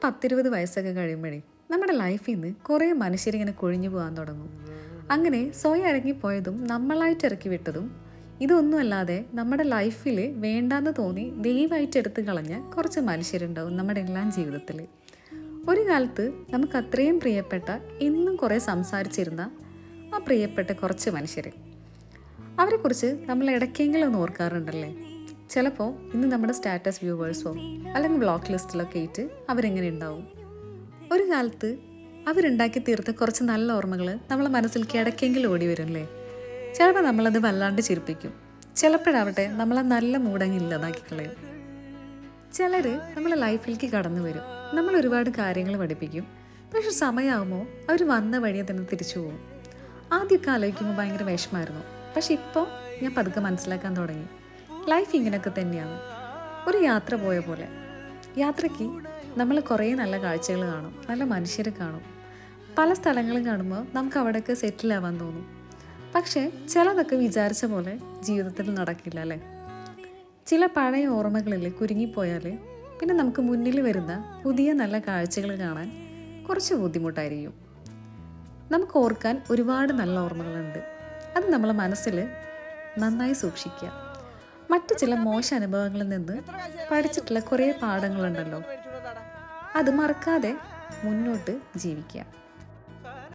10-20 വയസ്സൊക്കെ കഴിയുമ്പോഴേ നമ്മുടെ ലൈഫിൽ നിന്ന് കുറേ മനുഷ്യരിങ്ങനെ കൊഴിഞ്ഞു പോകാൻ തുടങ്ങും. അങ്ങനെ സ്വയം ഇറങ്ങിപ്പോയതും നമ്മളായിട്ട് ഇറക്കി വിട്ടതും ഇതൊന്നുമല്ലാതെ നമ്മുടെ ലൈഫിൽ വേണ്ടാന്ന് തോന്നി ദയവായിട്ട് എടുത്ത് കളഞ്ഞ കുറച്ച് മനുഷ്യരുണ്ടാവും നമ്മുടെ എല്ലാം ജീവിതത്തിൽ. ഒരു കാലത്ത് നമുക്ക് അത്രയും പ്രിയപ്പെട്ട ഇന്നും കുറേ സംസാരിച്ചിരുന്ന ആ പ്രിയപ്പെട്ട കുറച്ച് മനുഷ്യർ, അവരെക്കുറിച്ച് നമ്മൾ ഇടയ്ക്കെങ്കിലും ഒന്ന് ഓർക്കാറുണ്ടല്ലേ? ചിലപ്പോൾ ഇന്ന് നമ്മുടെ സ്റ്റാറ്റസ് വ്യൂവേഴ്സോ അല്ലെങ്കിൽ ബ്ലോക്ക് ലിസ്റ്റിലൊക്കെ ആയിട്ട് അവരെങ്ങനെ ഉണ്ടാവും. ഒരു കാലത്ത് അവരുണ്ടാക്കി തീർത്ത കുറച്ച് നല്ല ഓർമ്മകൾ നമ്മളെ മനസ്സിലേക്ക് ഇടയ്ക്കെങ്കിലും ഓടി വരും അല്ലേ? ചിലപ്പോൾ നമ്മളത് വല്ലാണ്ട് ചിരിപ്പിക്കും, ചിലപ്പോഴാവട്ടെ നമ്മളെ നല്ല മൂടങ്ങി ഇല്ലാതാക്കി കളയും. ചിലർ നമ്മളെ ലൈഫിലേക്ക് കടന്നു വരും, നമ്മൾ ഒരുപാട് കാര്യങ്ങൾ പഠിപ്പിക്കും. പക്ഷെ സമയമാകുമ്പോൾ അവർ വന്ന വഴിയെ തന്നെ തിരിച്ചു പോകും. ആദ്യമൊക്കെ ആലോചിക്കുമ്പോൾ ഭയങ്കര വിഷമമായിരുന്നു. പക്ഷെ ഇപ്പോൾ ഞാൻ പതുക്കെ മനസ്സിലാക്കാൻ തുടങ്ങി, ലൈഫ് ഇങ്ങനെയൊക്കെ തന്നെയാണ്. ഒരു യാത്ര പോയ പോലെ. യാത്രയ്ക്ക് നമ്മൾ കുറേ നല്ല കാഴ്ചകൾ കാണും, നല്ല മനുഷ്യരെ കാണും. പല സ്ഥലങ്ങളും കാണുമ്പോൾ നമുക്ക് അവിടെയൊക്കെ സെറ്റിൽ ആവാൻ തോന്നും. പക്ഷേ ചിലതൊക്കെ വിചാരിച്ച പോലെ ജീവിതത്തിൽ നടക്കില്ല അല്ലേ? ചില പഴയ ഓർമ്മകളിൽ കുരുങ്ങിപ്പോയാൽ പിന്നെ നമുക്ക് മുന്നിൽ വരുന്ന പുതിയ നല്ല കാഴ്ചകൾ കാണാൻ കുറച്ച് ബുദ്ധിമുട്ടായിരിക്കും. നമുക്ക് ഓർക്കാൻ ഒരുപാട് നല്ല ഓർമ്മകളുണ്ട്. അത് നമ്മളെ മനസ്സിൽ നന്നായി സൂക്ഷിക്കുക. മറ്റു ചില മോശ അനുഭവങ്ങളിൽ നിന്ന് പഠിച്ചിട്ടുള്ള കുറേ പാഠങ്ങളുണ്ടല്ലോ, അത് മറക്കാതെ മുന്നോട്ട് ജീവിക്കുക.